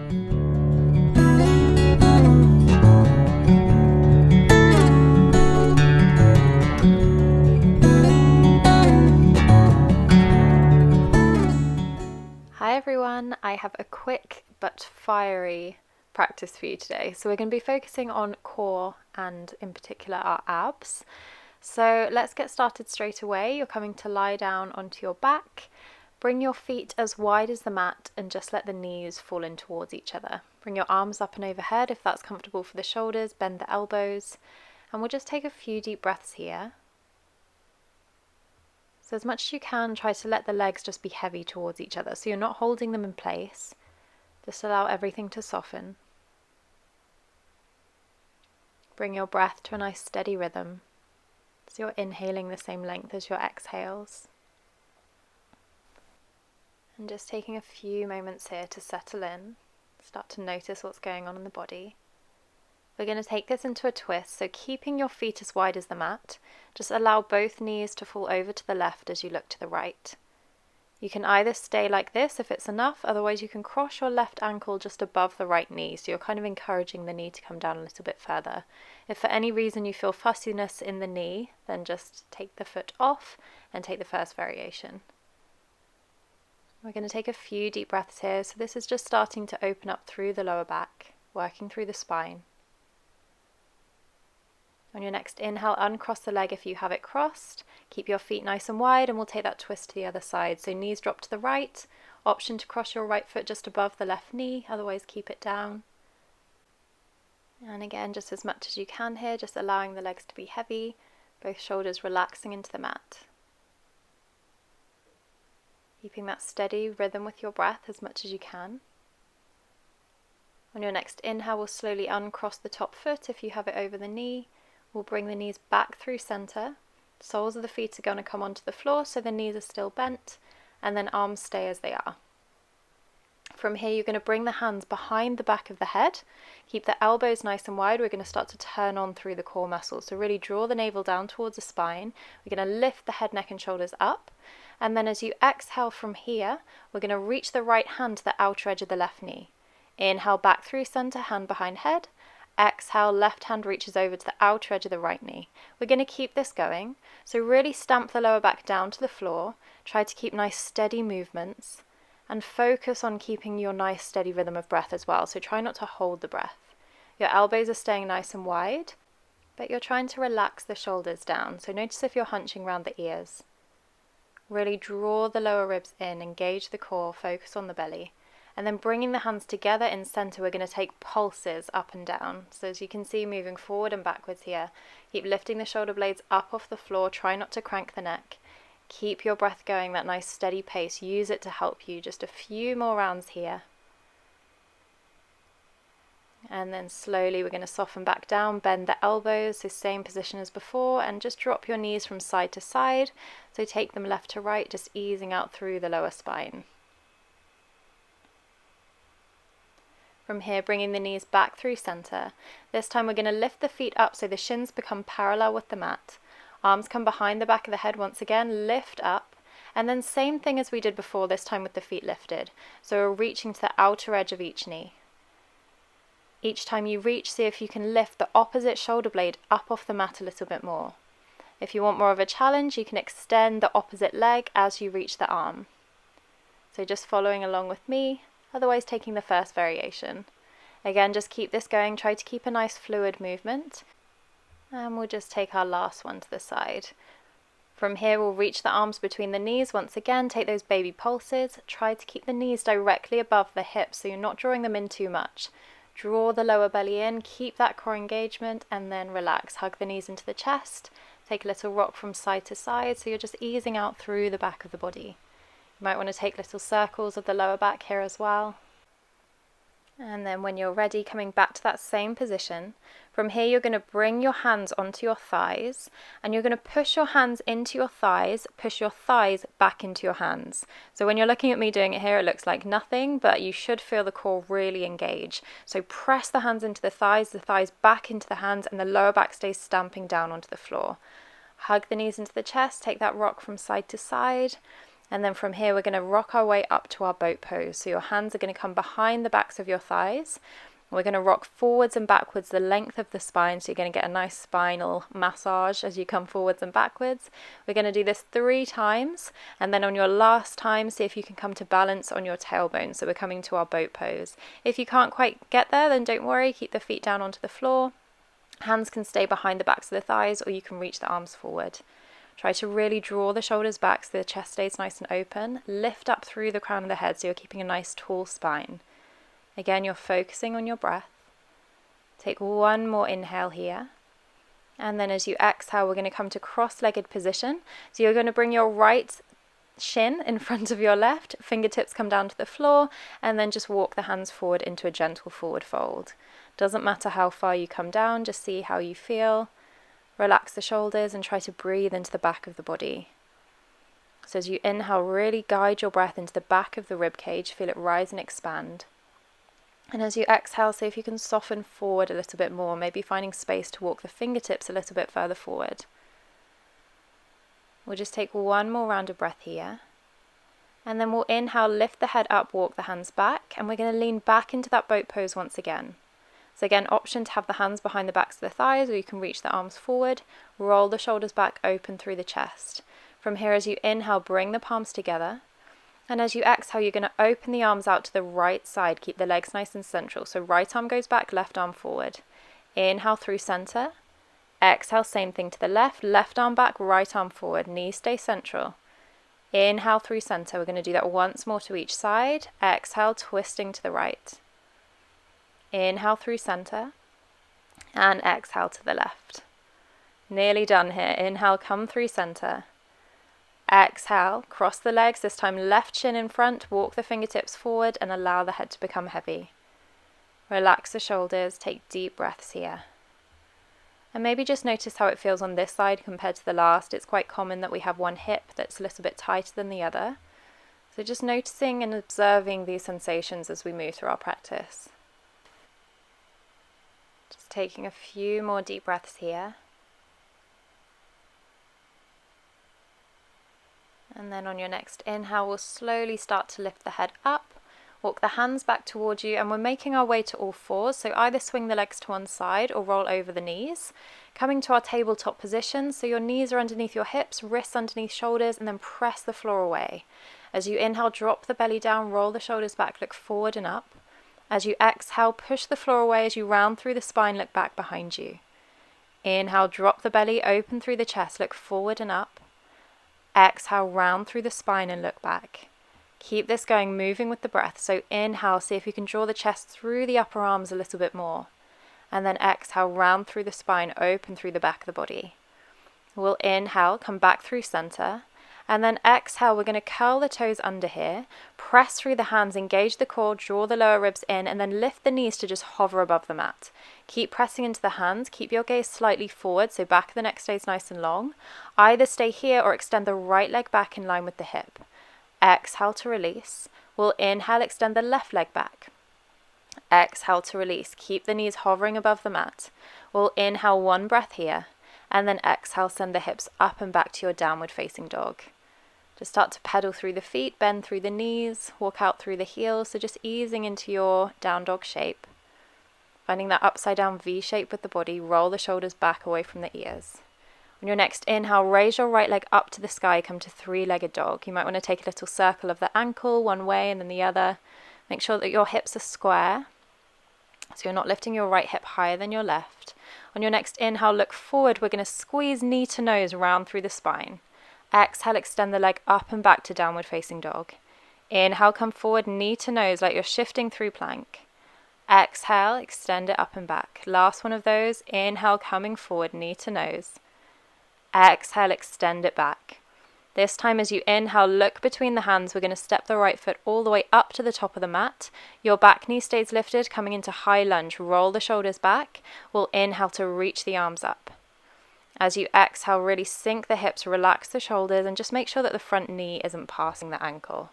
Hi everyone, I have a quick but fiery practice for you today. So we're going to be focusing on core and in particular our abs. So let's get started straight away. You're coming to lie down onto your back. Bring your feet as wide as the mat and just let the knees fall in towards each other. Bring your arms up and overhead if that's comfortable for the shoulders. Bend the elbows. And we'll just take a few deep breaths here. So as much as you can, try to let the legs just be heavy towards each other. So you're not holding them in place. Just allow everything to soften. Bring your breath to a nice steady rhythm. So you're inhaling the same length as your exhales. And just taking a few moments here to settle in. Start to notice what's going on in the body. We're going to take this into a twist, so keeping your feet as wide as the mat, just allow both knees to fall over to the left as you look to the right. You can either stay like this if it's enough, otherwise you can cross your left ankle just above the right knee, so you're kind of encouraging the knee to come down a little bit further. If for any reason you feel fussiness in the knee, then just take the foot off and take the first variation. We're going to take a few deep breaths here, so this is just starting to open up through the lower back, working through the spine. On your next inhale, uncross the leg if you have it crossed. Keep your feet nice and wide and we'll take that twist to the other side. So knees drop to the right. Option to cross your right foot just above the left knee, otherwise keep it down. And again, just as much as you can here, just allowing the legs to be heavy, both shoulders relaxing into the mat. Keeping that steady rhythm with your breath as much as you can. On your next inhale, we'll slowly uncross the top foot if you have it over the knee. We'll bring the knees back through center. Soles of the feet are going to come onto the floor so the knees are still bent, and then arms stay as they are. From here, you're going to bring the hands behind the back of the head. Keep the elbows nice and wide. We're going to start to turn on through the core muscles. So really draw the navel down towards the spine. We're going to lift the head, neck and shoulders up. And then as you exhale from here, we're going to reach the right hand to the outer edge of the left knee. Inhale back through center, hand behind head. Exhale, left hand reaches over to the outer edge of the right knee. We're going to keep this going. So really stamp the lower back down to the floor. Try to keep nice steady movements and focus on keeping your nice steady rhythm of breath as well. So try not to hold the breath. Your elbows are staying nice and wide, but you're trying to relax the shoulders down. So notice if you're hunching around the ears. Really draw the lower ribs in, engage the core, focus on the belly. And then bringing the hands together in center, we're going to take pulses up and down. So as you can see, moving forward and backwards here. Keep lifting the shoulder blades up off the floor. Try not to crank the neck. Keep your breath going, that nice steady pace. Use it to help you. Just a few more rounds here. And then slowly we're going to soften back down, bend the elbows, so same position as before, and just drop your knees from side to side. So take them left to right, just easing out through the lower spine. From here, bringing the knees back through center. This time we're going to lift the feet up so the shins become parallel with the mat. Arms come behind the back of the head once again, lift up. And then same thing as we did before, this time with the feet lifted. So we're reaching to the outer edge of each knee. Each time you reach, see if you can lift the opposite shoulder blade up off the mat a little bit more. If you want more of a challenge, you can extend the opposite leg as you reach the arm. So just following along with me. Otherwise taking the first variation. Again, just keep this going. Try to keep a nice fluid movement. And we'll just take our last one to the side. From here, we'll reach the arms between the knees. Once again, take those baby pulses. Try to keep the knees directly above the hips so you're not drawing them in too much. Draw the lower belly in, keep that core engagement, and then relax. Hug the knees into the chest. Take a little rock from side to side so you're just easing out through the back of the body. You might want to take little circles of the lower back here as well. And then when you're ready, coming back to that same position. From here, you're going to bring your hands onto your thighs, and you're going to push your hands into your thighs, push your thighs back into your hands. So when you're looking at me doing it here, it looks like nothing, but you should feel the core really engage. So press the hands into the thighs back into the hands, and the lower back stays stamping down onto the floor. Hug the knees into the chest, take that rock from side to side. And then from here, we're going to rock our way up to our boat pose. So your hands are going to come behind the backs of your thighs. We're going to rock forwards and backwards the length of the spine, so you're going to get a nice spinal massage as you come forwards and backwards. We're going to do this 3 times, and then on your last time, see if you can come to balance on your tailbone. So we're coming to our boat pose. If you can't quite get there, then don't worry, keep the feet down onto the floor. Hands can stay behind the backs of the thighs, or you can reach the arms forward. Try to really draw the shoulders back so the chest stays nice and open. Lift up through the crown of the head so you're keeping a nice tall spine. Again, you're focusing on your breath. Take one more inhale here. And then as you exhale, we're going to come to cross-legged position. So you're going to bring your right shin in front of your left, fingertips come down to the floor, and then just walk the hands forward into a gentle forward fold. Doesn't matter how far you come down, just see how you feel. Relax the shoulders and try to breathe into the back of the body. So as you inhale, really guide your breath into the back of the rib cage, feel it rise and expand. And as you exhale, see if you can soften forward a little bit more, maybe finding space to walk the fingertips a little bit further forward. We'll just take one more round of breath here. And then we'll inhale, lift the head up, walk the hands back, and we're going to lean back into that boat pose once again. So again, option to have the hands behind the backs of the thighs, or you can reach the arms forward, roll the shoulders back, open through the chest. From here, as you inhale, bring the palms together. And as you exhale, you're going to open the arms out to the right side. Keep the legs nice and central. So right arm goes back, left arm forward. Inhale through center. Exhale, same thing to the left. Left arm back, right arm forward. Knees stay central. Inhale through center. We're going to do that once more to each side. Exhale, twisting to the right. Inhale through center. And exhale to the left. Nearly done here. Inhale, come through center. Exhale, cross the legs, this time left shin in front, walk the fingertips forward and allow the head to become heavy. Relax the shoulders, take deep breaths here. And maybe just notice how it feels on this side compared to the last. It's quite common that we have one hip that's a little bit tighter than the other. So just noticing and observing these sensations as we move through our practice. Just taking a few more deep breaths here. And then on your next inhale, we'll slowly start to lift the head up, walk the hands back towards you, and we're making our way to all fours. So either swing the legs to one side or roll over the knees. Coming to our tabletop position, so your knees are underneath your hips, wrists underneath shoulders, and then press the floor away. As you inhale, drop the belly down, roll the shoulders back, look forward and up. As you exhale, push the floor away as you round through the spine, look back behind you. Inhale, drop the belly, open through the chest, look forward and up. Exhale, round through the spine and look back. Keep this going, moving with the breath. So inhale, see if you can draw the chest through the upper arms a little bit more. And then exhale, round through the spine, open through the back of the body. We'll inhale, come back through center. And then exhale, we're going to curl the toes under here. Press through the hands, engage the core, draw the lower ribs in, and then lift the knees to just hover above the mat. Keep pressing into the hands, keep your gaze slightly forward, so back of the neck stays nice and long. Either stay here or extend the right leg back in line with the hip. Exhale to release. We'll inhale, extend the left leg back. Exhale to release. Keep the knees hovering above the mat. We'll inhale one breath here, and then exhale, send the hips up and back to your downward facing dog. Just start to pedal through the feet, bend through the knees, walk out through the heels, so just easing into your down dog shape. Finding that upside down V shape with the body, roll the shoulders back away from the ears. On your next inhale, raise your right leg up to the sky, come to three-legged dog. You might want to take a little circle of the ankle, one way and then the other. Make sure that your hips are square, so you're not lifting your right hip higher than your left. On your next inhale, look forward. We're going to squeeze knee to nose round through the spine. Exhale, extend the leg up and back to downward facing dog. Inhale, come forward, knee to nose like you're shifting through plank. Exhale, extend it up and back. Last one of those. Inhale, coming forward, knee to nose. Exhale, extend it back. This time as you inhale, look between the hands. We're going to step the right foot all the way up to the top of the mat. Your back knee stays lifted, coming into high lunge. Roll the shoulders back. We'll inhale to reach the arms up. As you exhale, really sink the hips, relax the shoulders, and just make sure that the front knee isn't passing the ankle.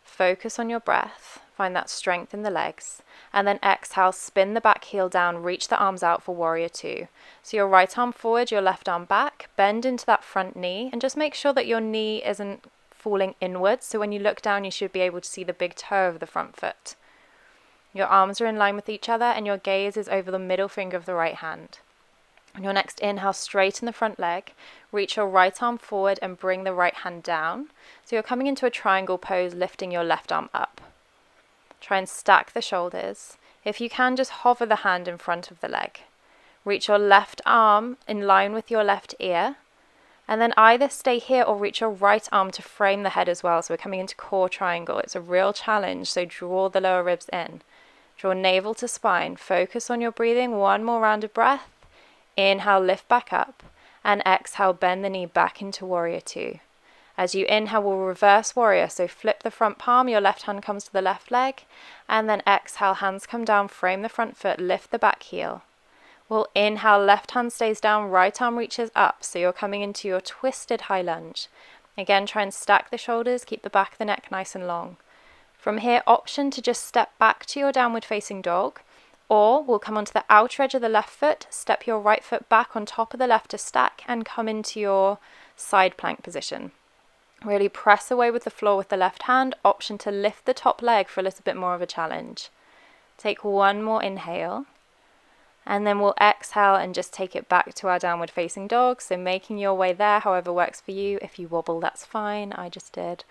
Focus on your breath. Find that strength in the legs. And then exhale, spin the back heel down, reach the arms out for warrior two. So your right arm forward, your left arm back, bend into that front knee, and just make sure that your knee isn't falling inwards. So when you look down, you should be able to see the big toe of the front foot. Your arms are in line with each other and your gaze is over the middle finger of the right hand. On your next inhale, straighten the front leg, reach your right arm forward and bring the right hand down. So you're coming into a triangle pose, lifting your left arm up. Try and stack the shoulders. If you can, just hover the hand in front of the leg. Reach your left arm in line with your left ear. And then either stay here or reach your right arm to frame the head as well. So we're coming into core triangle. It's a real challenge, so draw the lower ribs in. Draw navel to spine. Focus on your breathing. One more round of breath. Inhale, lift back up. And exhale, bend the knee back into warrior two. As you inhale, we'll reverse warrior. So flip the front palm, your left hand comes to the left leg. And then exhale, hands come down, frame the front foot, lift the back heel. We'll inhale, left hand stays down, right arm reaches up. So you're coming into your twisted high lunge. Again, try and stack the shoulders, keep the back of the neck nice and long. From here, option to just step back to your downward facing dog, or we'll come onto the outer edge of the left foot, step your right foot back on top of the left to stack and come into your side plank position. Really press away with the floor with the left hand, option to lift the top leg for a little bit more of a challenge. Take one more inhale, and then we'll exhale and just take it back to our downward facing dog. So making your way there, however works for you. If you wobble, that's fine, I just did.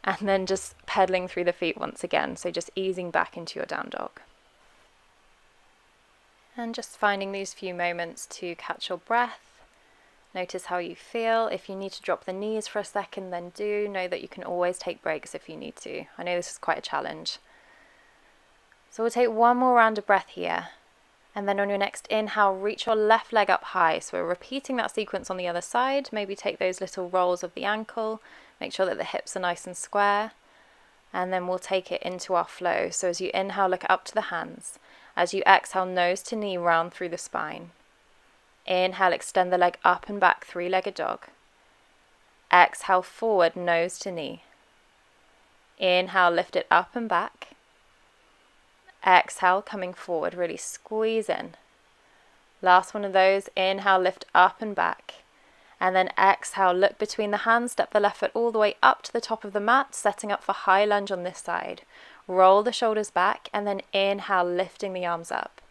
And then just pedaling through the feet once again, so just easing back into your down dog. And just finding these few moments to catch your breath. Notice how you feel. If you need to drop the knees for a second, then do. Know that you can always take breaks if you need to. I know this is quite a challenge. So we'll take one more round of breath here. And then on your next inhale, reach your left leg up high. So we're repeating that sequence on the other side. Maybe take those little rolls of the ankle. Make sure that the hips are nice and square. And then we'll take it into our flow. So as you inhale, look up to the hands. As you exhale, nose to knee, round through the spine. Inhale, extend the leg up and back, three-legged dog. Exhale, forward, nose to knee. Inhale, lift it up and back. Exhale, coming forward, really squeeze in. Last one of those. Inhale, lift up and back. And then exhale, look between the hands, step the left foot all the way up to the top of the mat, setting up for high lunge on this side. Roll the shoulders back, and then inhale, lifting the arms up.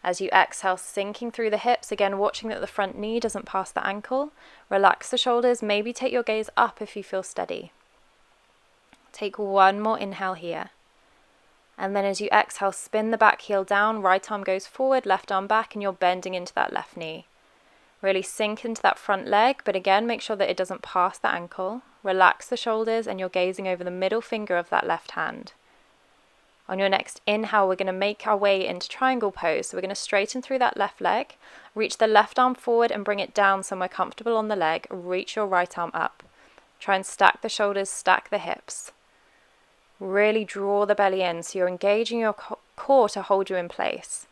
As you exhale, sinking through the hips, again watching that the front knee doesn't pass the ankle. Relax the shoulders, maybe take your gaze up if you feel steady. Take one more inhale here. And then as you exhale, spin the back heel down, right arm goes forward, left arm back, and you're bending into that left knee. Really sink into that front leg, but again, make sure that it doesn't pass the ankle. Relax the shoulders, and you're gazing over the middle finger of that left hand. On your next inhale, we're going to make our way into triangle pose. So we're going to straighten through that left leg, reach the left arm forward and bring it down somewhere comfortable on the leg. Reach your right arm up. Try and stack the shoulders, stack the hips. Really draw the belly in, so you're engaging your core to hold you in place.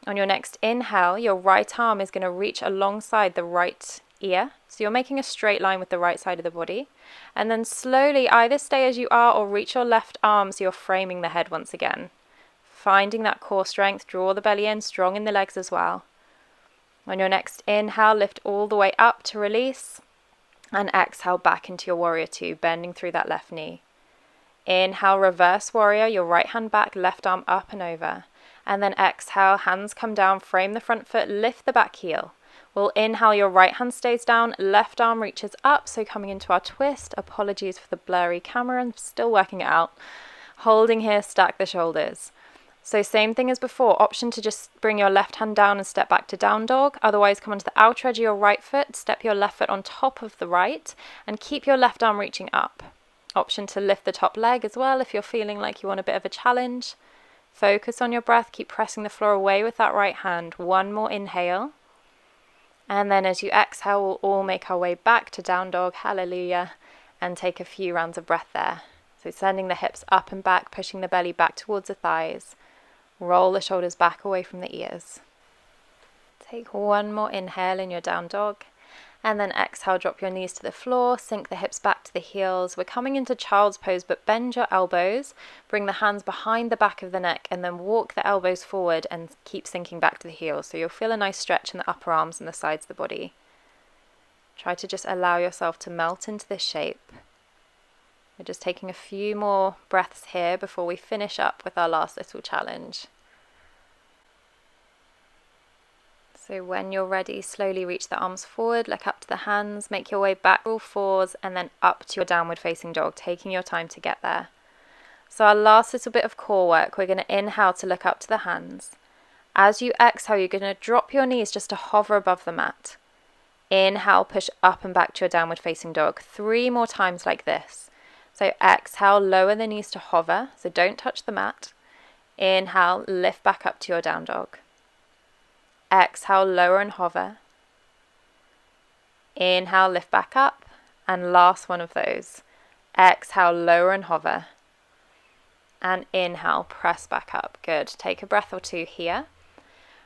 On your next inhale, your right arm is going to reach alongside the right ear. So you're making a straight line with the right side of the body. And then slowly either stay as you are or reach your left arm so you're framing the head once again. Finding that core strength, draw the belly in, strong in the legs as well. On your next inhale, lift all the way up to release. And exhale back into your warrior two, bending through that left knee. Inhale, reverse warrior, your right hand back, left arm up and over. And then exhale, hands come down, frame the front foot, lift the back heel. We'll inhale, your right hand stays down, left arm reaches up, so coming into our twist. Apologies for the blurry camera, I'm still working it out. Holding here, stack the shoulders. So same thing as before, option to just bring your left hand down and step back to down dog. Otherwise, come onto the outer edge of your right foot, step your left foot on top of the right, and keep your left arm reaching up. Option to lift the top leg as well if you're feeling like you want a bit of a challenge. Focus on your breath, keep pressing the floor away with that right hand. One more inhale. And then as you exhale, we'll all make our way back to down dog, hallelujah, and take a few rounds of breath there. So sending the hips up and back, pushing the belly back towards the thighs. Roll the shoulders back away from the ears. Take one more inhale in your down dog. And then exhale, drop your knees to the floor, sink the hips back to the heels. We're coming into child's pose, but bend your elbows, bring the hands behind the back of the neck, and then walk the elbows forward and keep sinking back to the heels. So you'll feel a nice stretch in the upper arms and the sides of the body. Try to just allow yourself to melt into this shape. We're just taking a few more breaths here before we finish up with our last little challenge. So when you're ready, slowly reach the arms forward, look up to the hands, make your way back all fours and then up to your downward facing dog, taking your time to get there. So our last little bit of core work, we're going to inhale to look up to the hands. As you exhale, you're going to drop your knees just to hover above the mat. Inhale, push up and back to your downward facing dog. 3 more times like this. So exhale, lower the knees to hover, so don't touch the mat. Inhale, lift back up to your down dog. Exhale, lower and hover. Inhale, lift back up. And last one of those. Exhale, lower and hover. And inhale, press back up. Good. Take a breath or two here.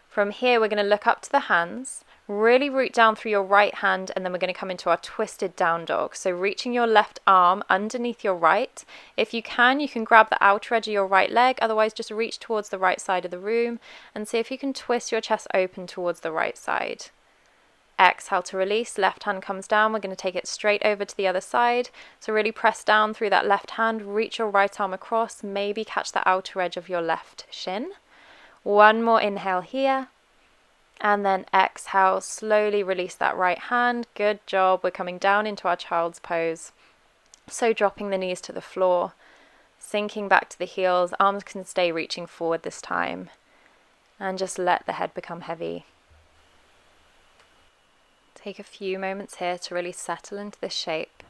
From here, we're going to look up to the hands. Really root down through your right hand, and then we're going to come into our twisted down dog. So reaching your left arm underneath your right. If you can grab the outer edge of your right leg. Otherwise, just reach towards the right side of the room and see if you can twist your chest open towards the right side. Exhale to release. Left hand comes down. We're going to take it straight over to the other side. So really press down through that left hand. Reach your right arm across. Maybe catch the outer edge of your left shin. One more inhale here. And then exhale, slowly release that right hand. Good job. We're coming down into our child's pose. So dropping the knees to the floor, sinking back to the heels. Arms can stay reaching forward this time. And just let the head become heavy. Take a few moments here to really settle into this shape.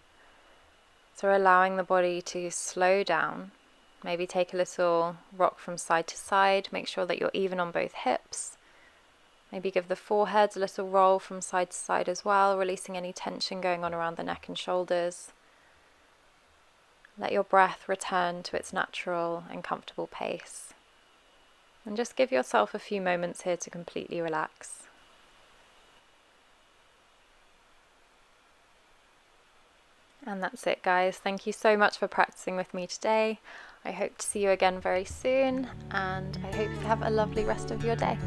So allowing the body to slow down. Maybe take a little rock from side to side. Make sure that you're even on both hips. Maybe give the forehead a little roll from side to side as well, releasing any tension going on around the neck and shoulders. Let your breath return to its natural and comfortable pace. And just give yourself a few moments here to completely relax. And that's it, guys. Thank you so much for practicing with me today. I hope to see you again very soon, and I hope you have a lovely rest of your day.